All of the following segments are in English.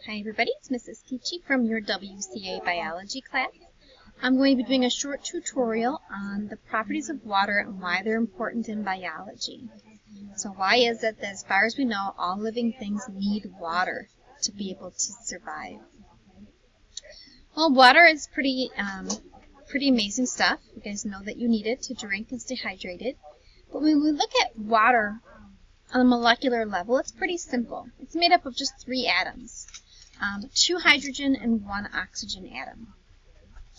Hi everybody, it's Mrs. Peachy from your WCA biology class. I'm going to be doing a short tutorial on the properties of water and why they're important in biology. So why is it that as far as we know, all living things need water to be able to survive? Well, water is pretty amazing stuff. You guys know that you need it to drink and stay hydrated. But when we look at water on a molecular level, it's pretty simple. It's made up of just 3 atoms. 2 hydrogen and 1 oxygen atom.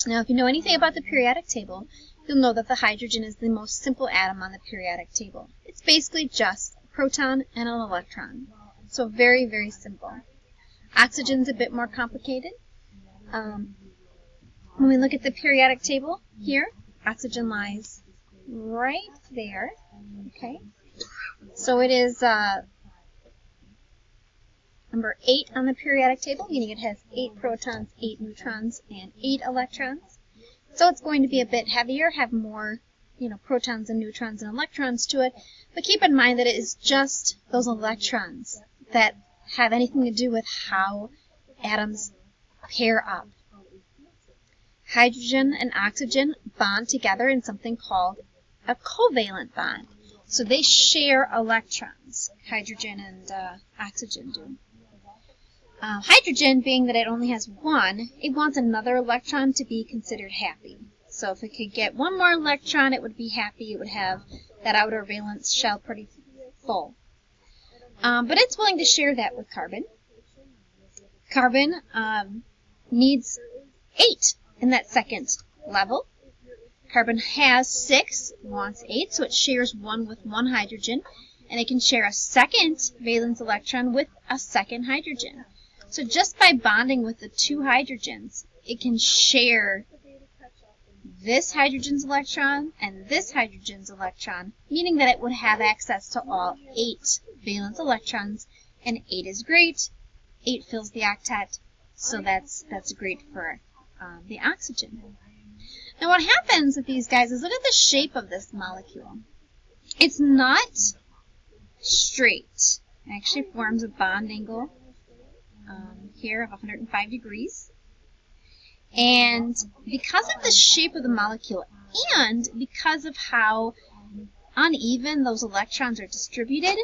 Now, if you know anything about the periodic table, you'll know that the hydrogen is the most simple atom on the periodic table. It's basically just a proton and an electron. So very, very simple. Oxygen's a bit more complicated. When we look at the periodic table here, oxygen lies right there. Okay. So it is number 8 on the periodic table, meaning it has 8 protons, 8 neutrons, and 8 electrons. So it's going to be a bit heavier, have more, protons and neutrons and electrons to it. But keep in mind that it is just those electrons that have anything to do with how atoms pair up. Hydrogen and oxygen bond together in something called a covalent bond. So they share electrons, hydrogen and oxygen do. Hydrogen, being that it only has 1, it wants another electron to be considered happy. So if it could get 1 more electron, it would be happy. It would have that outer valence shell pretty full. But it's willing to share that with carbon. Carbon needs 8 in that second level. Carbon has 6, wants 8, so it shares 1 with 1 hydrogen, and it can share a second valence electron with a second hydrogen. So just by bonding with the 2 hydrogens, it can share this hydrogen's electron and this hydrogen's electron, meaning that it would have access to all 8 valence electrons, and 8 is great. 8 fills the octet, so that's great for the oxygen. Now what happens with these guys is look at the shape of this molecule. It's not straight. It actually forms a bond angle here of 105 degrees. And because of the shape of the molecule and because of how uneven those electrons are distributed,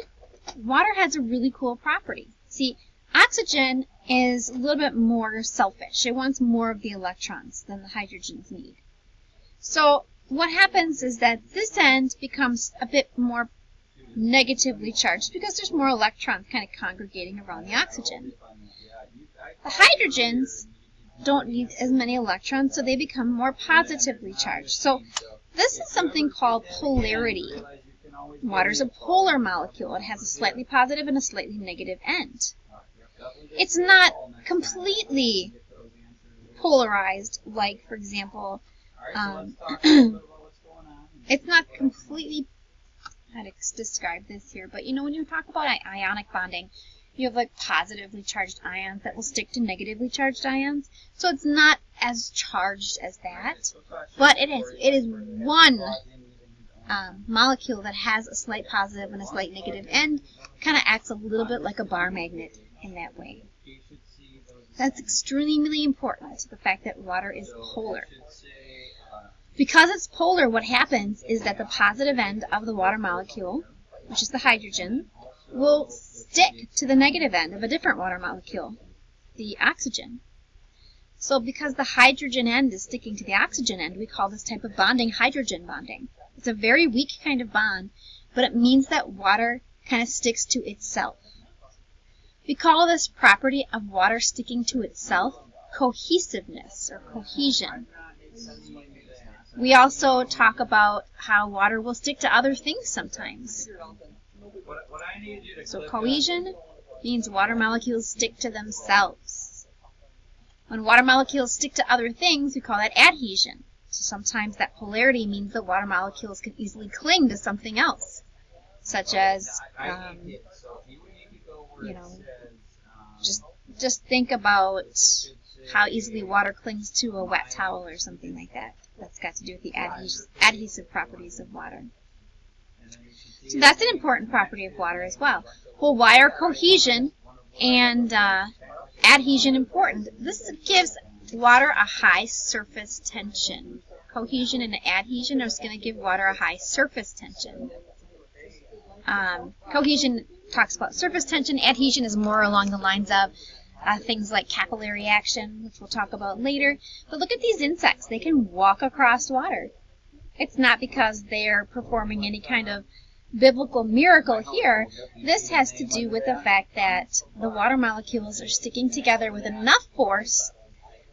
water has a really cool property. See, oxygen is a little bit more selfish. It wants more of the electrons than the hydrogens need. So what happens is that this end becomes a bit more negatively charged because there's more electrons kind of congregating around the oxygen. The hydrogens don't need as many electrons, so they become more positively charged. So this is something called polarity. Water's a polar molecule. It has a slightly positive and a slightly negative end. It's not completely polarized, like, for example, it's not completely, how to describe this here, but when you talk about ionic bonding, you have like positively charged ions that will stick to negatively charged ions. So it's not as charged as that, but it is one molecule that has a slight positive and a slight negative end. Kind of acts a little bit like a bar magnet in that way. That's extremely important, the fact that water is polar. Because it's polar, what happens is that the positive end of the water molecule, which is the hydrogen, will stick to the negative end of a different water molecule, the oxygen. So because the hydrogen end is sticking to the oxygen end, we call this type of bonding hydrogen bonding. It's a very weak kind of bond, but it means that water kind of sticks to itself. We call this property of water sticking to itself cohesiveness or cohesion. We also talk about how water will stick to other things sometimes. So cohesion means water molecules stick to themselves. When water molecules stick to other things, we call that adhesion. So sometimes that polarity means that water molecules can easily cling to something else, such as, just think about how easily water clings to a wet towel or something like that. That's got to do with the adhesive properties of water. So that's an important property of water as well. Well, why are cohesion and Adhesion important. This gives water a high surface tension. Cohesion and adhesion are going to give water a high surface tension. Cohesion talks about surface tension. Adhesion is more along the lines of things like capillary action, which we'll talk about later. But look at these insects. They can walk across water. It's not because they're performing any kind of biblical miracle here. This has to do with the fact that the water molecules are sticking together with enough force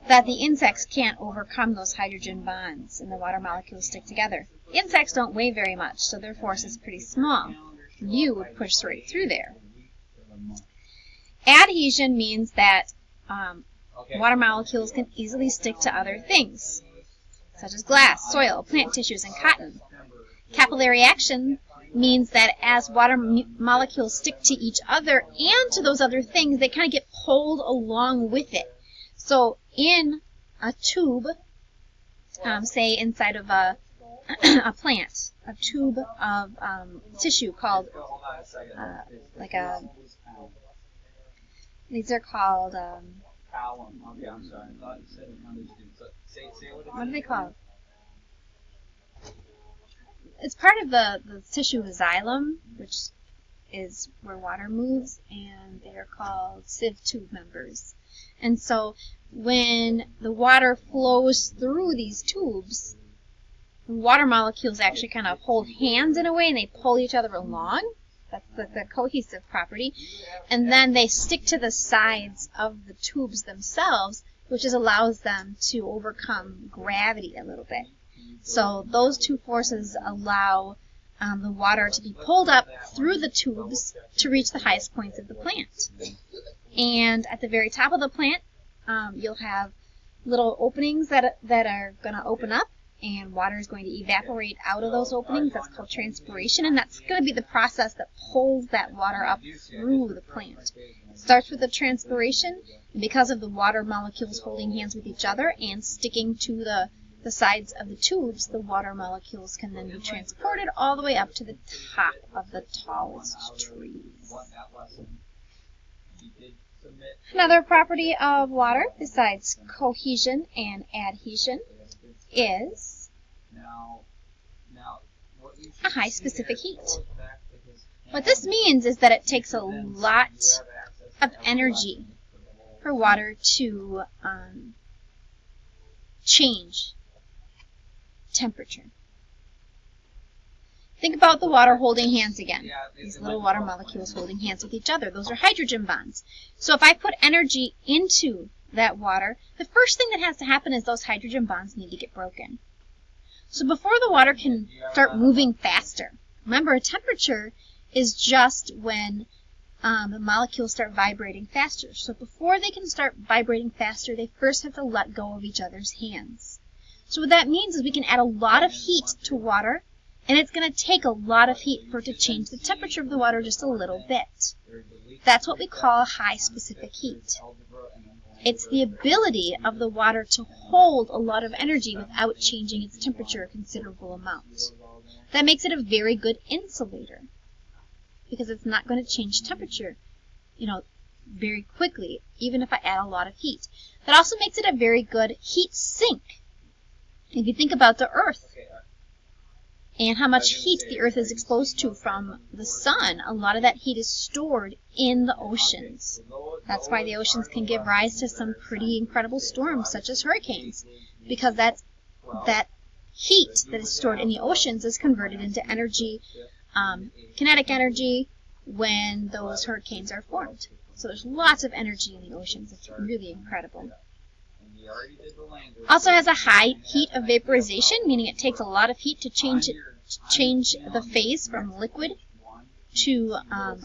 that the insects can't overcome those hydrogen bonds, and the water molecules stick together. Insects don't weigh very much, so their force is pretty small. You would push right through there. Adhesion means that water molecules can easily stick to other things, such as glass, soil, plant tissues, and cotton. Capillary action means that as water molecules stick to each other and to those other things, they kind of get pulled along with it. So in a tube, say inside of a plant, a tube of tissue called, these are called, what are they called? It's part of the tissue xylem, which is where water moves, and they are called sieve tube members. And so when the water flows through these tubes, the water molecules actually kind of hold hands in a way, and they pull each other along. That's the cohesive property. And then they stick to the sides of the tubes themselves, which allows them to overcome gravity a little bit. So those two forces allow the water to be pulled up through the tubes to reach the highest points of the plant. And at the very top of the plant, you'll have little openings that are going to open up, and water is going to evaporate out of those openings. That's called transpiration, and that's going to be the process that pulls that water up through the plant. It starts with the transpiration, and because of the water molecules holding hands with each other and sticking to the sides of the tubes, the water molecules can then be transported all the way up to the top of the tallest trees. Another property of water, besides cohesion and adhesion, is a high specific heat. What this means is that it takes a lot of energy for water to change temperature. Think about the water holding hands again. These little water molecules holding hands with each other. Those are hydrogen bonds. So if I put energy into that water, the first thing that has to happen is those hydrogen bonds need to get broken. So before the water can start moving faster, remember, a temperature is just when the molecules start vibrating faster. So before they can start vibrating faster, they first have to let go of each other's hands. So what that means is we can add a lot of heat to water, and it's going to take a lot of heat for it to change the temperature of the water just a little bit. That's what we call high specific heat. It's the ability of the water to hold a lot of energy without changing its temperature a considerable amount. That makes it a very good insulator, because it's not going to change temperature, very quickly, even if I add a lot of heat. That also makes it a very good heat sink. If you think about the Earth and how much heat the Earth is exposed to from the sun, a lot of that heat is stored in the oceans. That's why the oceans can give rise to some pretty incredible storms, such as hurricanes, because that heat that is stored in the oceans is converted into energy, kinetic energy, when those hurricanes are formed. So there's lots of energy in the oceans. It's really incredible. Also has a high heat of vaporization, meaning it takes a lot of heat to change the phase from liquid to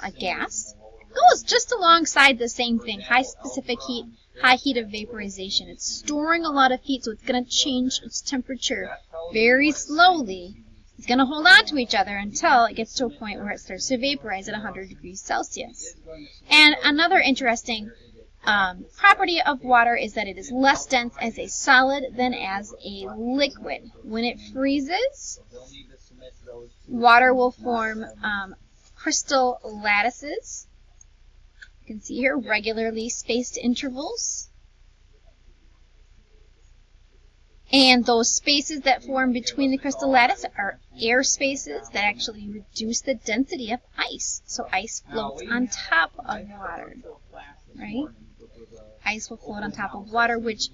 a gas. Goes just alongside the same thing, high specific heat, high heat of vaporization. It's storing a lot of heat, so it's going to change its temperature very slowly. It's going to hold on to each other until it gets to a point where it starts to vaporize at 100 degrees Celsius. And another interesting property of water is that it is less dense as a solid than as a liquid. When it freezes, water will form crystal lattices, You can see here regularly spaced intervals. And those spaces that form between the crystal lattice are air spaces that actually reduce the density of ice. So ice floats on top of water, right? Ice will float on top of water, which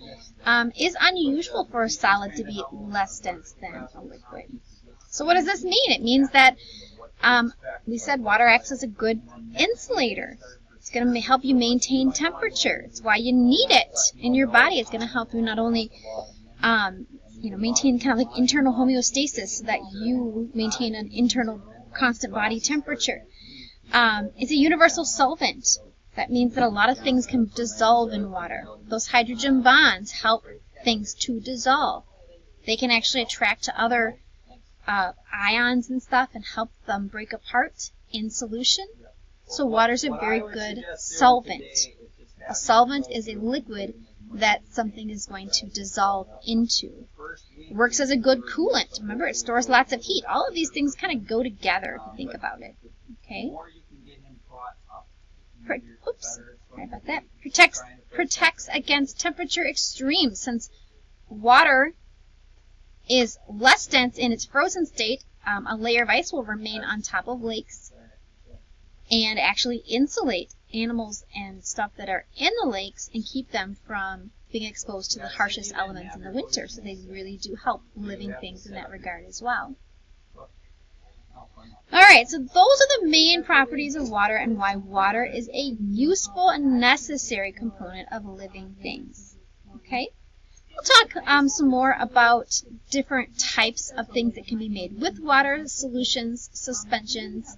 is unusual for a solid to be less dense than a liquid. So what does this mean? It means that we said water acts as a good insulator. It's going to help you maintain temperature. It's why you need it in your body. It's going to help you not only maintain kind of like internal homeostasis so that you maintain an internal constant body temperature. It's a universal solvent. That means that a lot of things can dissolve in water. Those hydrogen bonds help things to dissolve. They can actually attract to other ions and stuff and help them break apart in solution. So water's a very good solvent. A solvent is a liquid that something is going to dissolve into. It works as a good coolant. Remember, it stores lots of heat. All of these things kind of go together if you think about it. Okay? Oops, sorry about that. Protects against temperature extremes. Since water is less dense in its frozen state, a layer of ice will remain on top of lakes and actually insulate animals and stuff that are in the lakes and keep them from being exposed to the harshest elements in the winter. So they really do help living things in that regard as well. Alright, so those are the main properties of water and why water is a useful and necessary component of living things. Okay? We'll talk some more about different types of things that can be made with water, solutions, suspensions,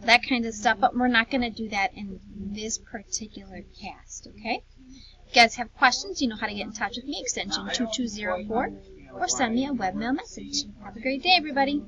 that kind of stuff, but we're not going to do that in this particular cast, okay? If you guys have questions, you know how to get in touch with me, extension 2204, or send me a webmail message. Have a great day, everybody.